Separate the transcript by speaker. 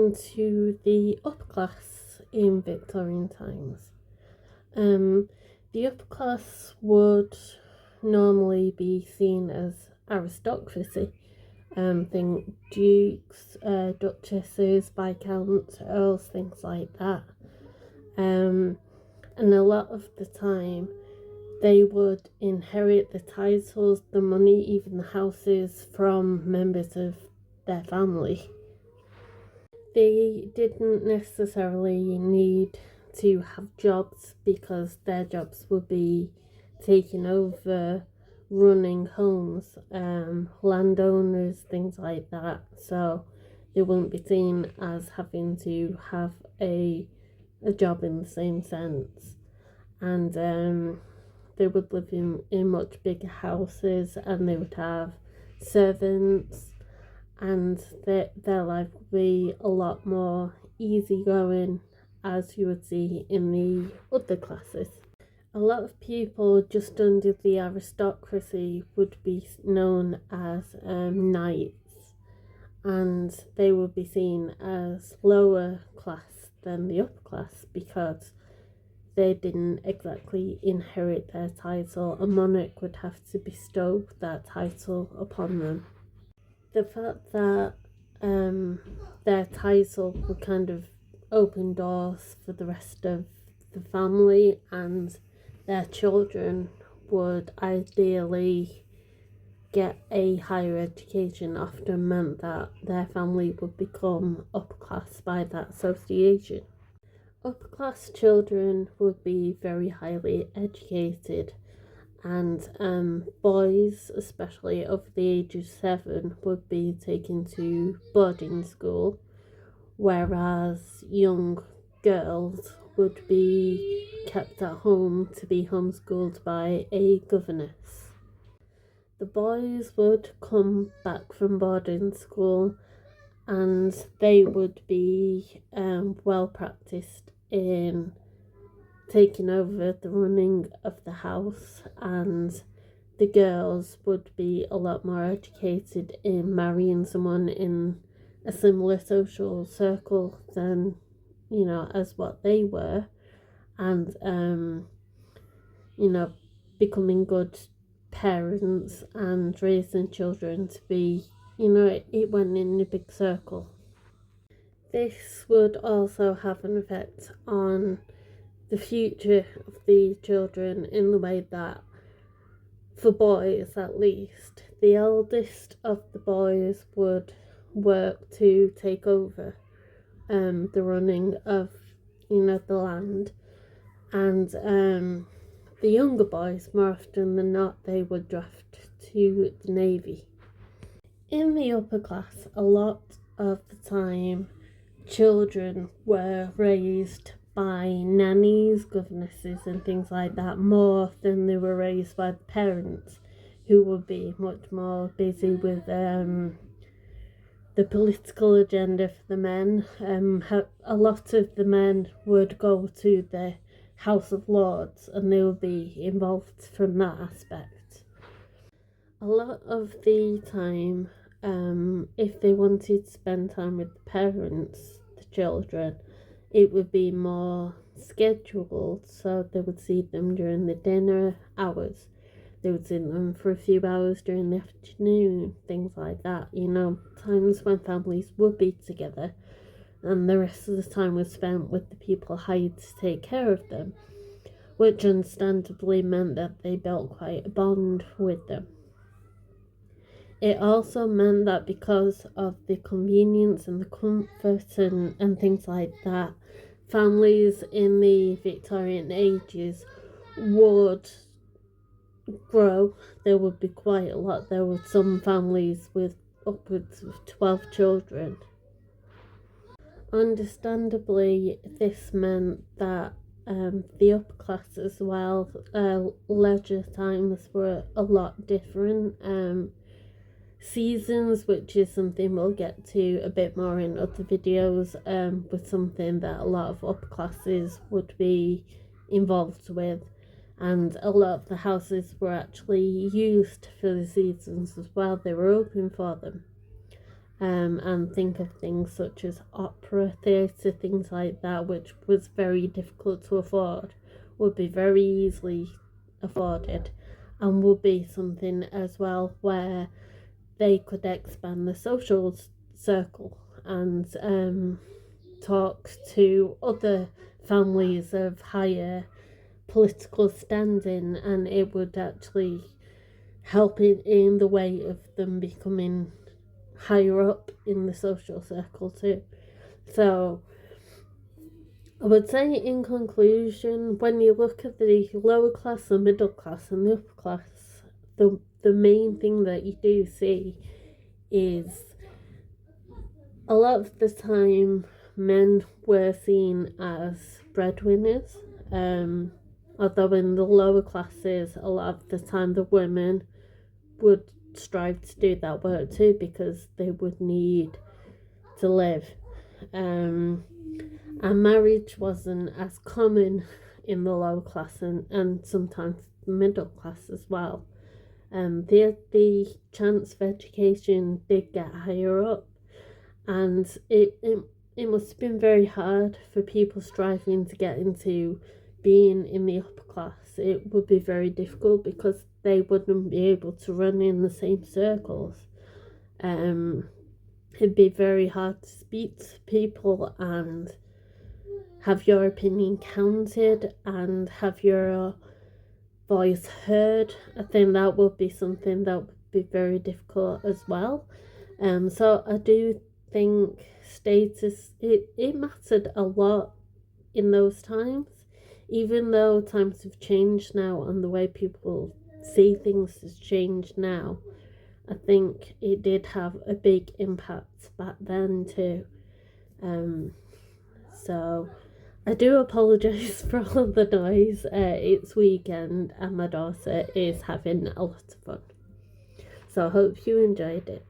Speaker 1: into the upper class in Victorian times. The upper class would normally be seen as aristocracy. Think dukes, duchesses, viscounts, earls, things like that. And a lot of the time they would inherit the titles, the money, even the houses from members of their family. They didn't necessarily need to have jobs because their jobs would be taking over running homes, landowners, things like that. So they wouldn't be seen as having to have a job in the same sense. And they would live in much bigger houses, and they would have servants, and their life would be a lot more easygoing, as you would see in the other classes. A lot of people just under the aristocracy would be known as knights, and they would be seen as lower class than the upper class because they didn't exactly inherit their title. A monarch would have to bestow that title upon them. The fact that their title would kind of open doors for the rest of the family, and their children would ideally get a higher education, often meant that their family would become upper class by that association. Upper class children would be very highly educated, and boys, especially over the age of 7, would be taken to boarding school, whereas young girls would be kept at home to be homeschooled by a governess. The boys would come back from boarding school, and they would be well practiced in taking over the running of the house, and the girls would be a lot more educated in marrying someone in a similar social circle than, as what they were, and becoming good parents and raising children to be, it went in a big circle. This would also have an effect on the future of the children in the way that, for boys at least, the eldest of the boys would work to take over the running of the land, and the younger boys, more often than not, they would draft to the navy. In the upper class, a lot of the time children were raised by nannies, governesses, and things like that, more than they were raised by the parents, who would be much more busy with the political agenda for the men. A lot of the men would go to the House of Lords, and they would be involved from that aspect. A lot of the time, if they wanted to spend time with the parents, the children, it would be more scheduled, so they would see them during the dinner hours. They would see them for a few hours during the afternoon, things like that, times when families would be together, and the rest of the time was spent with the people hired to take care of them, which understandably meant that they built quite a bond with them. It also meant that because of the convenience and the comfort and things like that, families in the Victorian ages would grow. There would be quite a lot. There were some families with upwards of 12 children. Understandably, this meant that the upper class as well, leisure times were a lot different. Seasons, which is something we'll get to a bit more in other videos, was something that a lot of upper classes would be involved with, and a lot of the houses were actually used for the seasons as well. They were open for them. and think of things such as opera, theatre, things like that, which was very difficult to afford, would be very easily afforded, and would be something as well where they could expand the social circle and talk to other families of higher political standing, and it would actually help in the way of them becoming higher up in the social circle too. So I would say in conclusion, when you look at the lower class, the middle class and the upper class, the main thing that you do see is a lot of the time men were seen as breadwinners. Although in the lower classes, a lot of the time the women would strive to do that work too, because they would need to live. And marriage wasn't as common in the lower class, and sometimes the middle class as well. The chance for education did get higher up, and it must have been very hard for people striving to get into being in the upper class. It would be very difficult because they wouldn't be able to run in the same circles. It'd be very hard to speak to people and have your opinion counted and have your voice heard. I think that would be something that would be very difficult as well. So I do think status, it mattered a lot in those times, even though times have changed now and the way people see things has changed now. I think it did have a big impact back then too. So I do apologise for all the noise. It's weekend and my daughter is having a lot of fun. So I hope you enjoyed it.